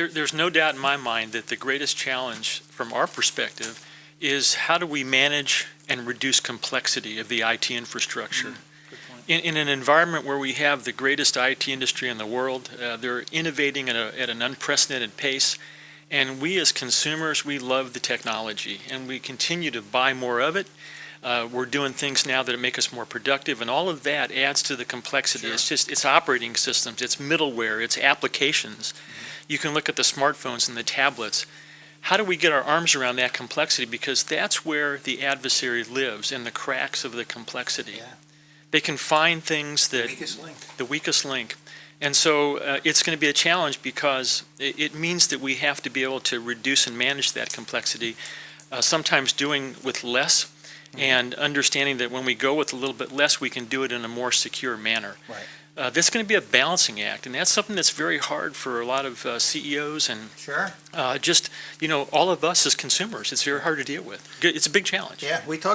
There's no doubt in my mind that the greatest challenge from our perspective is how do we manage and reduce complexity of the IT infrastructure. Good point. In an environment where we have the greatest IT industry in the world, they're innovating at an unprecedented pace, and we as consumers, we love the technology, and we continue to buy more of it. We're doing things now that make us more productive, and all of that adds to the complexity. Sure. It's operating systems, it's middleware, it's applications. You can look at the smartphones and the tablets. How do we get our arms around that complexity? Because that's where the adversary lives, in the cracks of the complexity. Yeah. They can find things that Weakest link. the weakest link. And so it's going to be a challenge because it means that we have to be able to reduce and manage that complexity, sometimes doing with less, and understanding that when we go with a little bit less, we can do it in a more secure manner. Right. This is going to be a balancing act, and that's something that's very hard for a lot of CEOs and Sure. just, all of us as consumers. It's very hard to deal with. It's a big challenge. Yeah, we talked